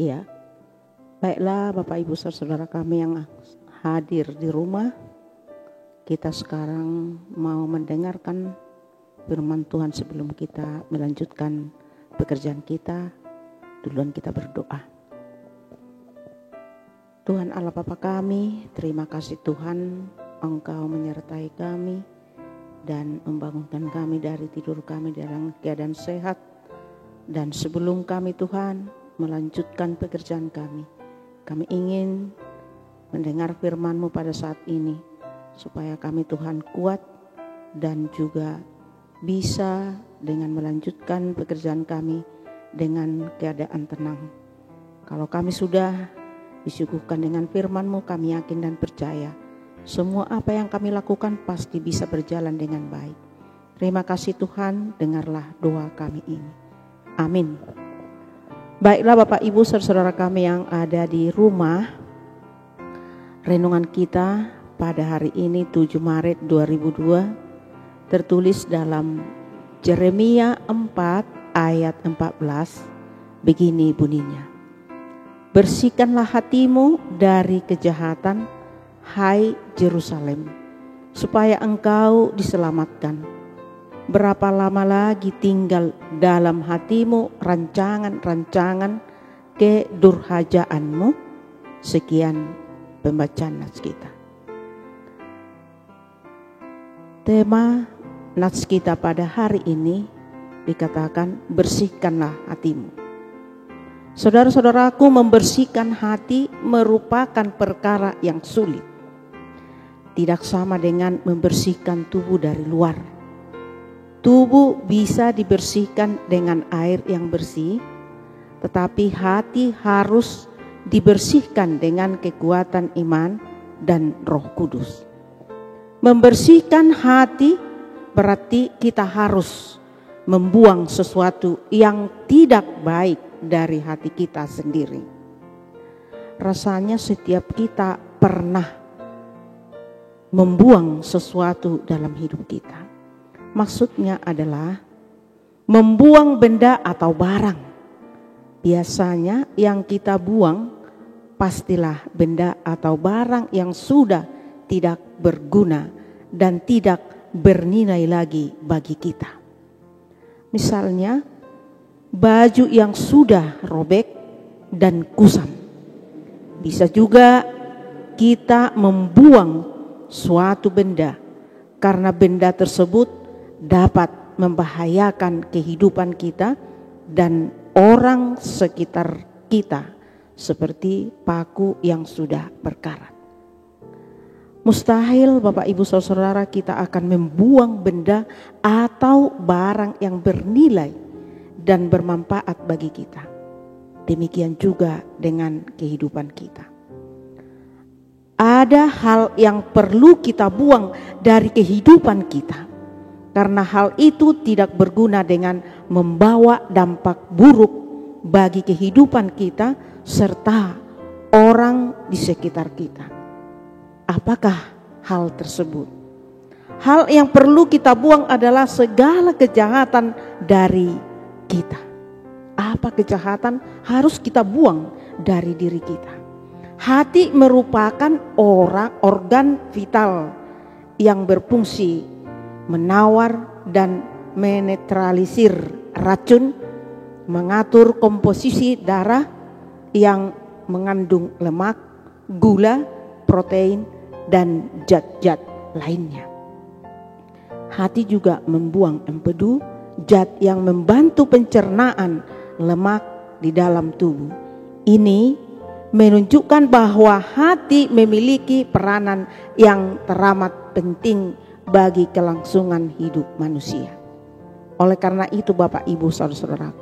Iya. Baiklah Bapak Ibu saudara kami yang hadir di rumah, kita sekarang mau mendengarkan firman Tuhan. Sebelum kita melanjutkan pekerjaan kita, duluan kita berdoa. Tuhan Allah Bapa kami, terima kasih Tuhan, Engkau menyertai kami dan membangunkan kami dari tidur kami dalam keadaan sehat. Dan sebelum kami Tuhan melanjutkan pekerjaan kami ingin mendengar firman-Mu pada saat ini, supaya kami Tuhan kuat dan juga bisa dengan melanjutkan pekerjaan kami dengan keadaan tenang. Kalau kami sudah disuguhkan dengan firman-Mu, kami yakin dan percaya semua apa yang kami lakukan pasti bisa berjalan dengan baik. Terima kasih Tuhan, dengarlah doa kami ini. Amin. Baiklah Bapak Ibu saudara kami yang ada di rumah, renungan kita pada hari ini 7 Maret 2002 tertulis dalam Yeremia 4 ayat 14, begini bunyinya. Bersihkanlah hatimu dari kejahatan, hai Yerusalem, supaya engkau diselamatkan. Berapa lama lagi tinggal dalam hatimu rancangan-rancangan kedurhajaanmu? Sekian pembacaan nats kita. Tema nats kita pada hari ini dikatakan bersihkanlah hatimu. Saudara-saudaraku, membersihkan hati merupakan perkara yang sulit. Tidak sama dengan membersihkan tubuh dari luar. Tubuh bisa dibersihkan dengan air yang bersih, tetapi hati harus dibersihkan dengan kekuatan iman dan Roh Kudus. Membersihkan hati berarti kita harus membuang sesuatu yang tidak baik dari hati kita sendiri. Rasanya setiap kita pernah membuang sesuatu dalam hidup kita. Maksudnya adalah membuang benda atau barang. Biasanya yang kita buang pastilah benda atau barang yang sudah tidak berguna dan tidak bernilai lagi bagi kita. Misalnya baju yang sudah robek dan kusam. Bisa juga kita membuang suatu benda karena benda tersebut dapat membahayakan kehidupan kita dan orang sekitar kita, seperti paku yang sudah berkarat. Mustahil Bapak Ibu Saudara kita akan membuang benda atau barang yang bernilai dan bermanfaat bagi kita. Demikian juga dengan kehidupan kita. Ada hal yang perlu kita buang dari kehidupan kita, karena hal itu tidak berguna dengan membawa dampak buruk bagi kehidupan kita serta orang di sekitar kita. Apakah hal tersebut? Hal yang perlu kita buang adalah segala kejahatan dari kita. Apa kejahatan harus kita buang dari diri kita? Hati merupakan organ vital yang berfungsi menawar dan menetralisir racun, mengatur komposisi darah yang mengandung lemak, gula, protein, dan zat-zat lainnya. Hati juga membuang empedu, zat yang membantu pencernaan lemak di dalam tubuh. Ini menunjukkan bahwa hati memiliki peranan yang teramat penting bagi kelangsungan hidup manusia. Oleh karena itu Bapak Ibu Saudara-saudara,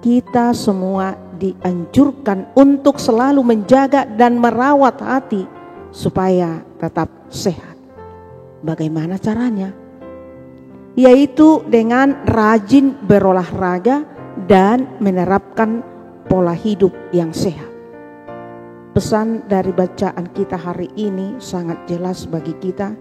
kita semua dianjurkan untuk selalu menjaga dan merawat hati supaya tetap sehat. Bagaimana caranya? Yaitu dengan rajin berolahraga dan menerapkan pola hidup yang sehat. Pesan dari bacaan kita hari ini sangat jelas bagi kita.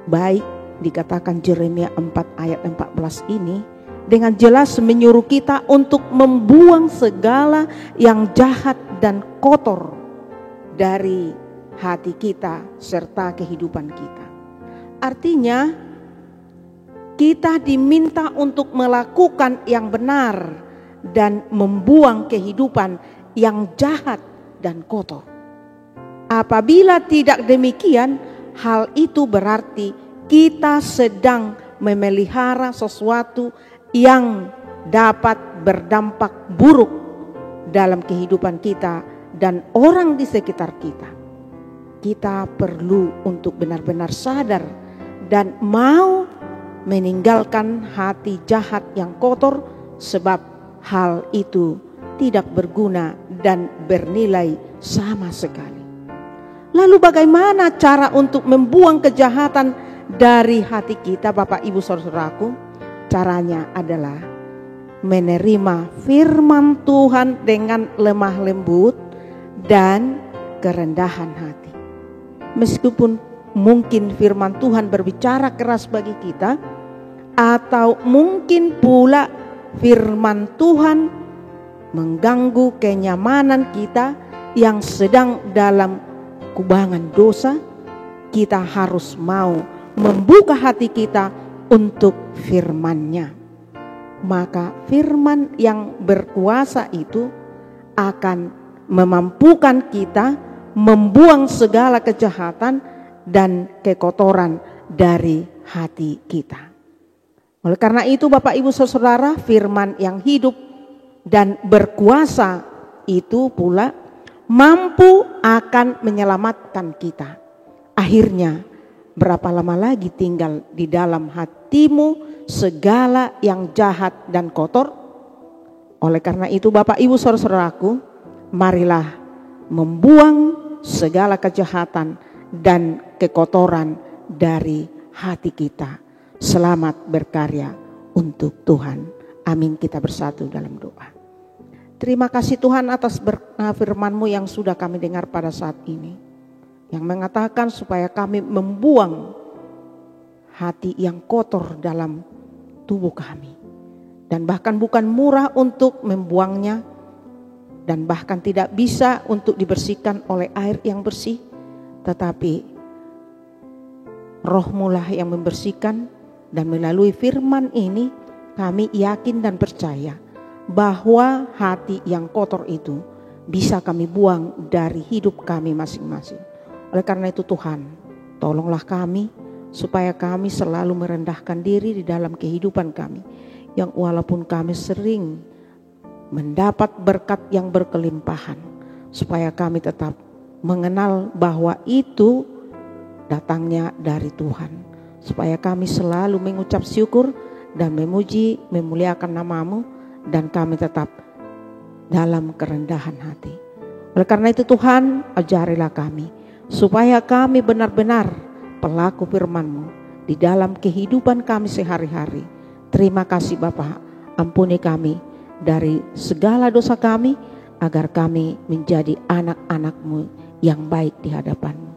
Baik dikatakan Yeremia 4 ayat 14 ini dengan jelas menyuruh kita untuk membuang segala yang jahat dan kotor dari hati kita serta kehidupan kita. Artinya kita diminta untuk melakukan yang benar dan membuang kehidupan yang jahat dan kotor. Apabila tidak demikian, hal itu berarti kita sedang memelihara sesuatu yang dapat berdampak buruk dalam kehidupan kita dan orang di sekitar kita. Kita perlu untuk benar-benar sadar dan mau meninggalkan hati jahat yang kotor, sebab hal itu tidak berguna dan bernilai sama sekali. Lalu bagaimana cara untuk membuang kejahatan dari hati kita, Bapak Ibu Saudaraku? Caranya adalah menerima firman Tuhan dengan lemah lembut dan kerendahan hati. Meskipun mungkin firman Tuhan berbicara keras bagi kita, atau mungkin pula firman Tuhan mengganggu kenyamanan kita yang sedang dalam kubangan dosa, kita harus mau membuka hati kita untuk firman-Nya. Maka firman yang berkuasa itu akan memampukan kita membuang segala kejahatan dan kekotoran dari hati kita. Oleh karena itu Bapak Ibu Saudara, firman yang hidup dan berkuasa itu pula mampu akan menyelamatkan kita. Akhirnya, berapa lama lagi tinggal di dalam hatimu segala yang jahat dan kotor? Oleh karena itu Bapak Ibu Saudaraku, marilah membuang segala kejahatan dan kekotoran dari hati kita. Selamat berkarya untuk Tuhan. Amin. Kita bersatu dalam doa. Terima kasih Tuhan atas firman-Mu yang sudah kami dengar pada saat ini, yang mengatakan supaya kami membuang hati yang kotor dalam tubuh kami, dan bahkan bukan murah untuk membuangnya, dan bahkan tidak bisa untuk dibersihkan oleh air yang bersih, tetapi Roh-Mu lah yang membersihkan. Dan melalui firman ini kami yakin dan percaya bahwa hati yang kotor itu bisa kami buang dari hidup kami masing-masing. Oleh karena itu Tuhan, tolonglah kami supaya kami selalu merendahkan diri di dalam kehidupan kami, yang walaupun kami sering mendapat berkat yang berkelimpahan, supaya kami tetap mengenal bahwa itu datangnya dari Tuhan. Supaya kami selalu mengucap syukur dan memuji, memuliakan nama-Mu, dan kami tetap dalam kerendahan hati. Oleh karena itu Tuhan, ajarilah kami supaya kami benar-benar pelaku firman-Mu di dalam kehidupan kami sehari-hari. Terima kasih Bapa, ampuni kami dari segala dosa kami, agar kami menjadi anak-anak-Mu yang baik di hadapan-Mu.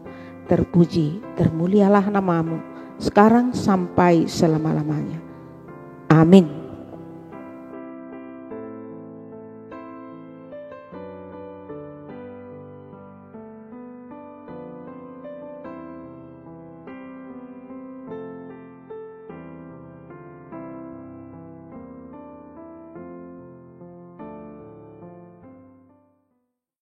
Terpuji, termulialah nama-Mu sekarang sampai selama-lamanya. Amin.